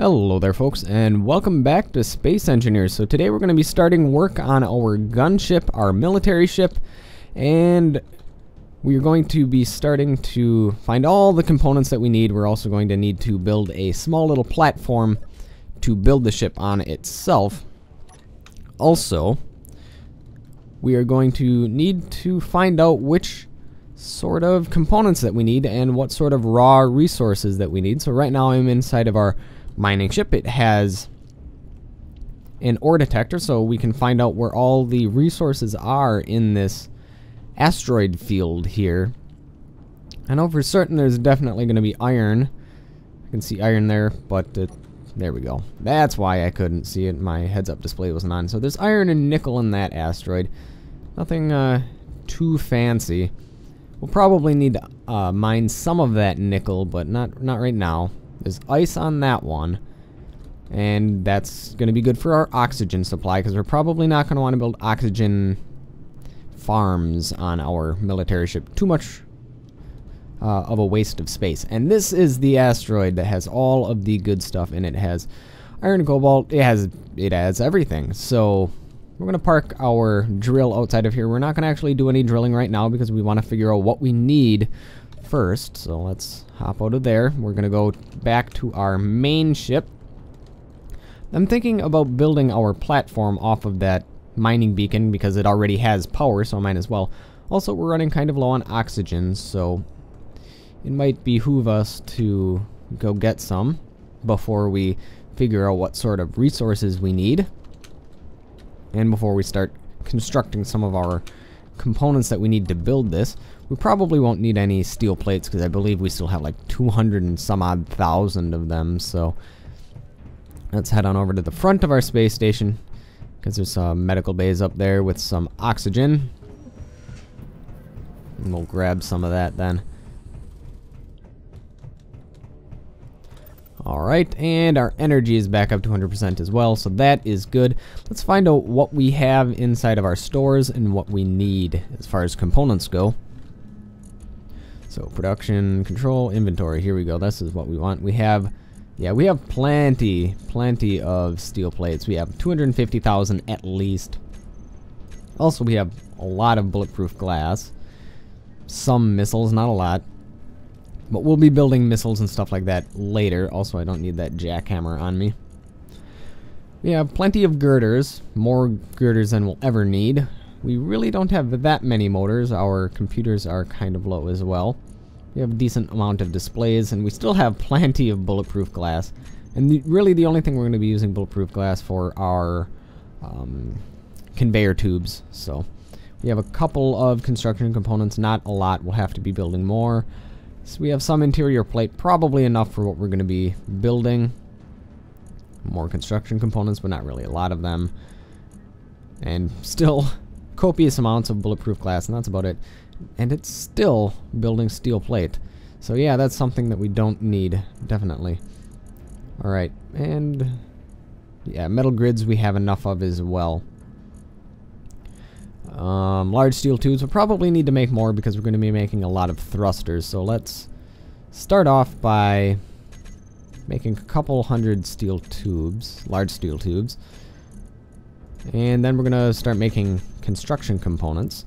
Hello there folks, and welcome back to Space Engineers. So today we're going to be starting work on our gunship, our military ship, and we're going to be starting to find all the components that we need. We're also going to need to build a small little platform to build the ship on itself. Also, we are going to need to find out which sort of components that we need and what sort of raw resources that we need. So right now I'm inside of our mining ship. It has an ore detector, so we can find out where all the resources are in this asteroid field here. I know for certain there's definitely going to be iron. I can see iron there, but there we go. That's why I couldn't see it. My heads-up display wasn't on. So there's iron and nickel in that asteroid. Nothing too fancy. We'll probably need to mine some of that nickel, but not right now. There's ice on that one, and that's going to be good for our oxygen supply, because we're probably not going to want to build oxygen farms on our military ship. Too much of a waste of space. And this is the asteroid that has all of the good stuff in it. It has iron and cobalt. It has everything. So we're going to park our drill outside of here. We're not going to actually do any drilling right now because we want to figure out what we need first. So let's hop out of there. We're going to go back to our main ship. I'm thinking about building our platform off of that mining beacon because it already has power, so I might as well. Also, we're running kind of low on oxygen, so it might behoove us to go get some before we figure out what sort of resources we need, and before we start constructing some of our components that we need to build this. We probably won't need any steel plates because I believe we still have like 200 and some odd thousand of them. So let's head on over to the front of our space station because there's some medical bays up there with some oxygen. And we'll grab some of that then. Alright, and our energy is back up to 100% as well, so that is good. Let's find out what we have inside of our stores and what we need as far as components go. So production, control, inventory, here we go. This is what we want. We have plenty of steel plates. We have 250,000 at least. Also, we have a lot of bulletproof glass. Some missiles, not a lot. But we'll be building missiles and stuff like that later. Also, I don't need that jackhammer on me. We have plenty of girders. More girders than we'll ever need. We really don't have that many motors. Our computers are kind of low as well. We have a decent amount of displays, and we still have plenty of bulletproof glass. And really the only thing we're going to be using bulletproof glass for are conveyor tubes. So we have a couple of construction components, not a lot. We'll have to be building more. So we have some interior plate, probably enough for what we're going to be building. More construction components, but not really a lot of them. And still copious amounts of bulletproof glass, and that's about it. And it's still building steel plate. So yeah, that's something that we don't need, definitely. Alright, and yeah, metal grids we have enough of as well. Large steel tubes, we'll probably need to make more because we're going to be making a lot of thrusters. So let's start off by making a couple hundred steel tubes, large steel tubes. And then we're going to start making construction components.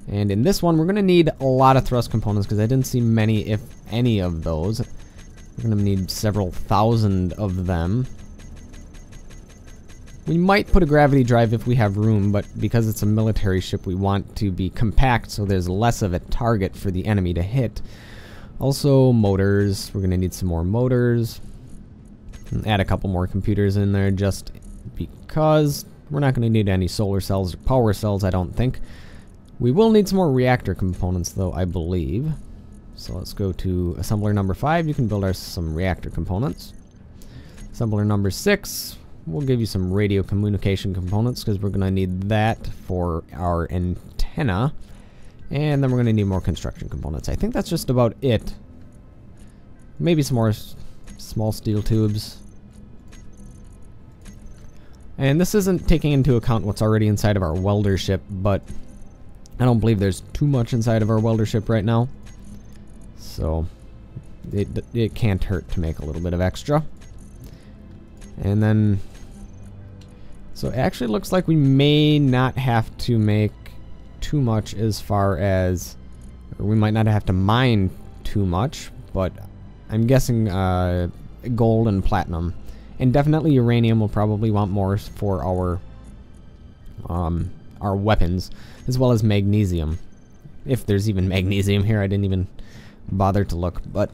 And in this one, we're going to need a lot of thrust components because I didn't see many, if any, of those. We're going to need several thousand of them. We might put a gravity drive if we have room, but because it's a military ship, we want to be compact so there's less of a target for the enemy to hit. Also, motors. We're going to need some more motors. And add a couple more computers in there just because we're not going to need any solar cells or power cells, I don't think. We will need some more reactor components, though, I believe. So let's go to assembler number 5. You can build us some reactor components. Assembler number 6. We'll give you some radio communication components because we're going to need that for our antenna. And then we're going to need more construction components. I think that's just about it. Maybe some more small steel tubes. And this isn't taking into account what's already inside of our welder ship, but I don't believe there's too much inside of our welder ship right now. So it can't hurt to make a little bit of extra. And then, so it actually looks like we may not have to make too much as far as, or we might not have to mine too much, but I'm guessing gold and platinum. And definitely uranium will probably want more for our weapons, as well as magnesium. If there's even magnesium here, I didn't even bother to look, but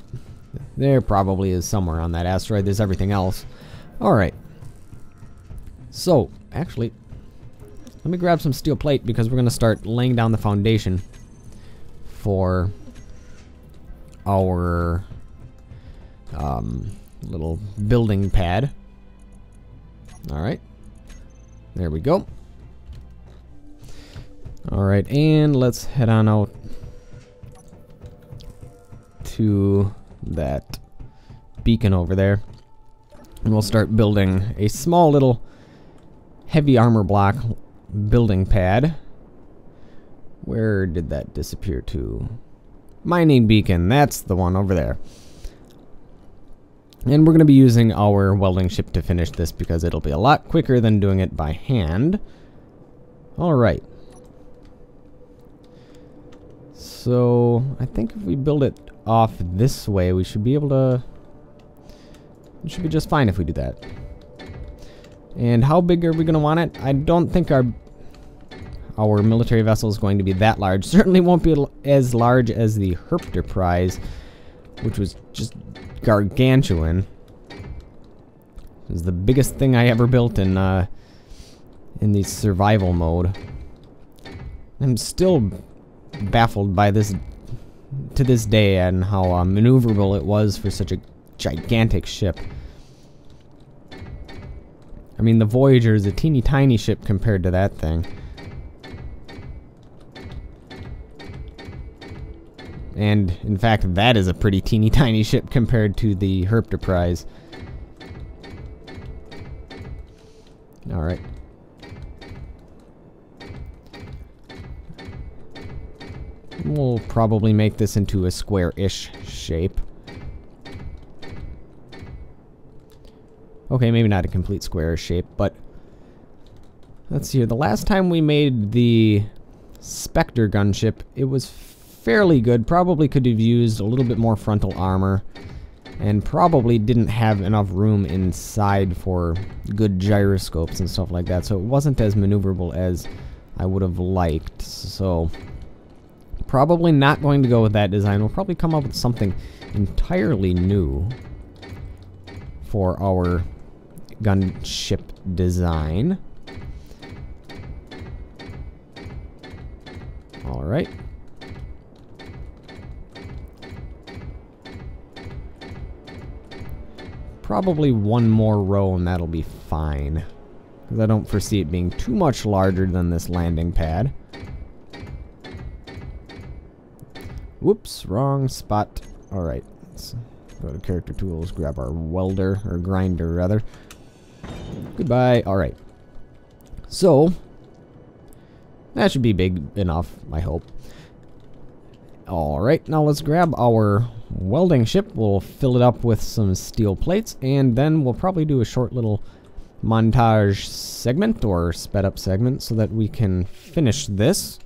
there probably is somewhere on that asteroid. There's everything else. Alright. So, actually, let me grab some steel plate because we're going to start laying down the foundation for our little building pad. Alright. There we go. Alright, and let's head on out to that beacon over there. And we'll start building a small little heavy armor block building pad. Where did that disappear to? Mining beacon, that's the one over there. And we're going to be using our welding ship to finish this because it'll be a lot quicker than doing it by hand. Alright. So, I think if we build it off this way, we should be able to... It should be just fine if we do that. And how big are we going to want it? I don't think our military vessel is going to be that large. Certainly won't be as large as the Herpter prize, which was just gargantuan. It was the biggest thing I ever built in the survival mode. I'm still baffled by this to this day and how maneuverable it was for such a gigantic ship. I mean, the Voyager is a teeny tiny ship compared to that thing. And, in fact, that is a pretty teeny tiny ship compared to the Herpter prize. Alright. We'll probably make this into a square-ish shape. Okay, maybe not a complete square shape, but... Let's see here. The last time we made the Spectre gunship, it was fairly good. Probably could have used a little bit more frontal armor. And probably didn't have enough room inside for good gyroscopes and stuff like that. So it wasn't as maneuverable as I would have liked. So... probably not going to go with that design. We'll probably come up with something entirely new for our gunship design. Alright. Probably one more row and that'll be fine. Because I don't foresee it being too much larger than this landing pad. Whoops, wrong spot. Alright, let's go to character tools, grab our welder, or grinder rather. Goodbye. Alright. So, that should be big enough, I hope. Alright, now let's grab our welding ship. We'll fill it up with some steel plates, and then we'll probably do a short little montage segment, or sped up segment, so that we can finish this.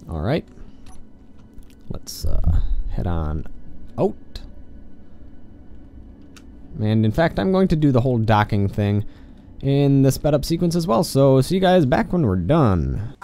Alright. Let's head on out. And in fact, I'm going to do the whole docking thing in the sped up sequence as well. So see you guys back when we're done.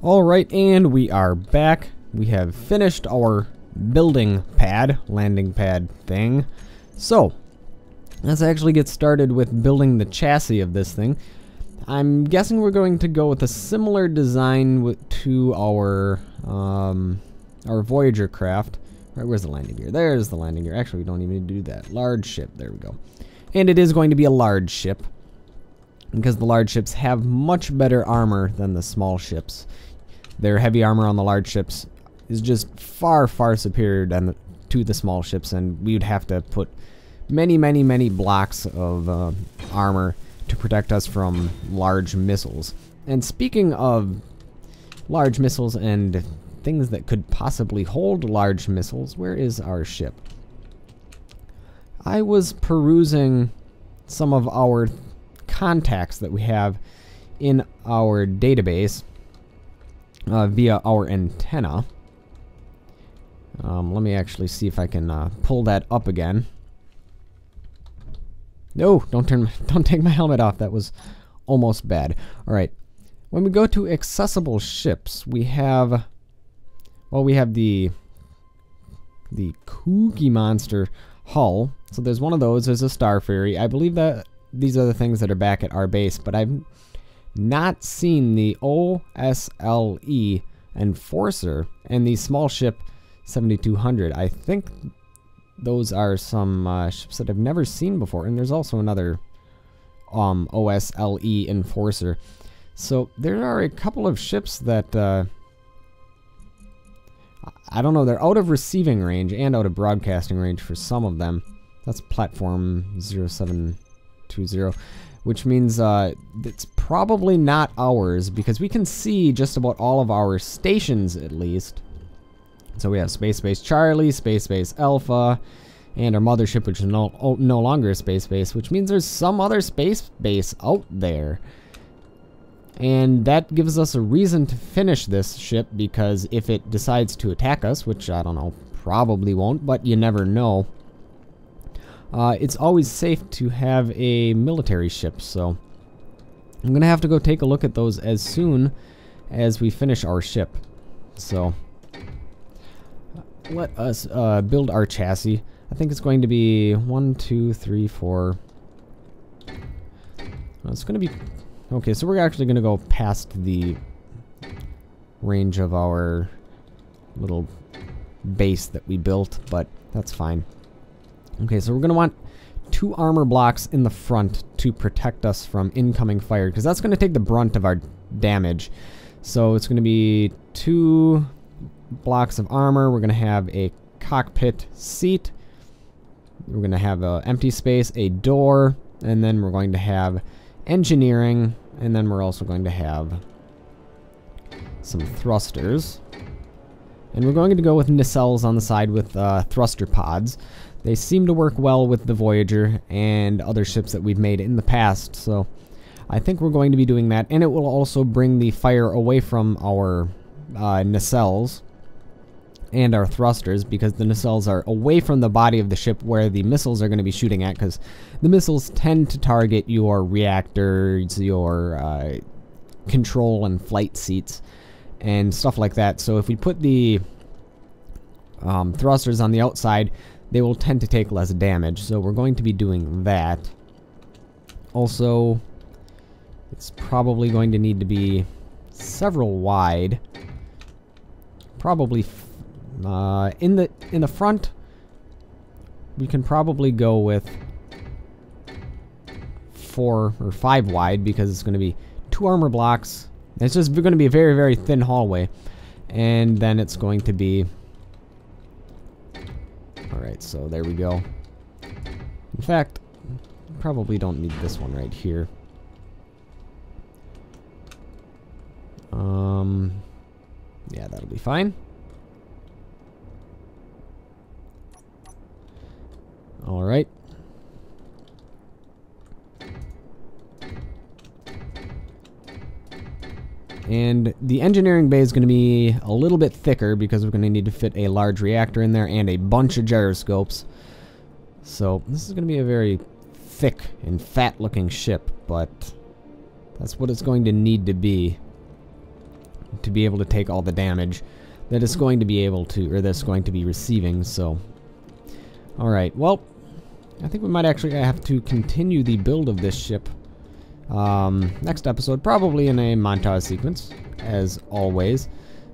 Alright, and we are back. We have finished our building pad, landing pad thing. So, let's actually get started with building the chassis of this thing. I'm guessing we're going to go with a similar design to our Voyager craft. Right, where's the landing gear? There's the landing gear. Actually, we don't even need to do that. Large ship, there we go. And it is going to be a large ship, because the large ships have much better armor than the small ships. Their heavy armor on the large ships is just far, far superior to the small ships, and we would have to put many, many, many blocks of armor to protect us from large missiles. And speaking of large missiles and things that could possibly hold large missiles, where is our ship? I was perusing some of our contacts that we have in our database via our antenna. Let me actually see if I can pull that up again. No, don't take my helmet off. That was almost bad. All right. When we go to accessible ships, we have, well, we have the Cookie Monster hull. So there's one of those. There's a Star Ferry. I believe that these are the things that are back at our base, but I've not seen the OSLE Enforcer and the small ship 7200. I think those are some ships that I've never seen before, and there's also another OSLE Enforcer. So there are a couple of ships that I don't know, they're out of receiving range and out of broadcasting range for some of them. That's platform 0720, which means it's probably not ours, because we can see just about all of our stations at least. So we have Space Base Charlie, Space Base Alpha, and our mothership, which is no longer a space base, which means there's some other space base out there. And that gives us a reason to finish this ship, because if it decides to attack us, which I don't know, probably won't, but you never know, it's always safe to have a military ship. So I'm going to have to go take a look at those as soon as we finish our ship. So let us build our chassis. I think it's going to be 1, 2, 3, 4. It's going to be... Okay, so we're actually going to go past the range of our little base that we built, but that's fine. Okay, so we're going to want 2 armor blocks in the front to protect us from incoming fire, because that's going to take the brunt of our damage. So it's going to be 2 blocks of armor. We're going to have a cockpit seat. We're going to have an empty space, a door, and then we're going to have engineering, and then we're also going to have some thrusters. And we're going to go with nacelles on the side with thruster pods. They seem to work well with the Voyager and other ships that we've made in the past, so I think we're going to be doing that. And it will also bring the fire away from our nacelles and our thrusters, because the nacelles are away from the body of the ship where the missiles are going to be shooting at, because the missiles tend to target your reactors, your control and flight seats, and stuff like that. So if we put the thrusters on the outside, they will tend to take less damage. So we're going to be doing that. Also, it's probably going to need to be several wide. Probably in the front, we can probably go with 4 or 5 wide, because it's going to be 2 armor blocks. It's just going to be a very, very thin hallway, and then it's going to be... Alright, so there we go. In fact, probably don't need this one right here. Yeah, that'll be fine. Alright. And the engineering bay is going to be a little bit thicker, because we're going to need to fit a large reactor in there and a bunch of gyroscopes. So this is going to be a very thick and fat looking ship, but that's what it's going to need to be. to be able to take all the damage that it's going to be able to, or that's going to be receiving. So, alright, well, I think we might actually have to continue the build of this ship next episode, probably in a montage sequence, as always,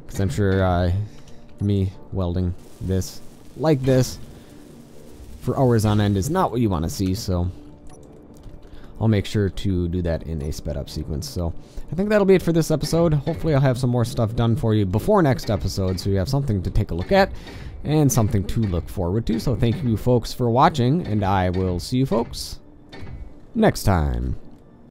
because I'm sure me welding this like this for hours on end is not what you want to see, so I'll make sure to do that in a sped up sequence. So I think that'll be it for this episode. Hopefully I'll have some more stuff done for you before next episode, so you have something to take a look at and something to look forward to. So thank you folks for watching, and I will see you folks next time.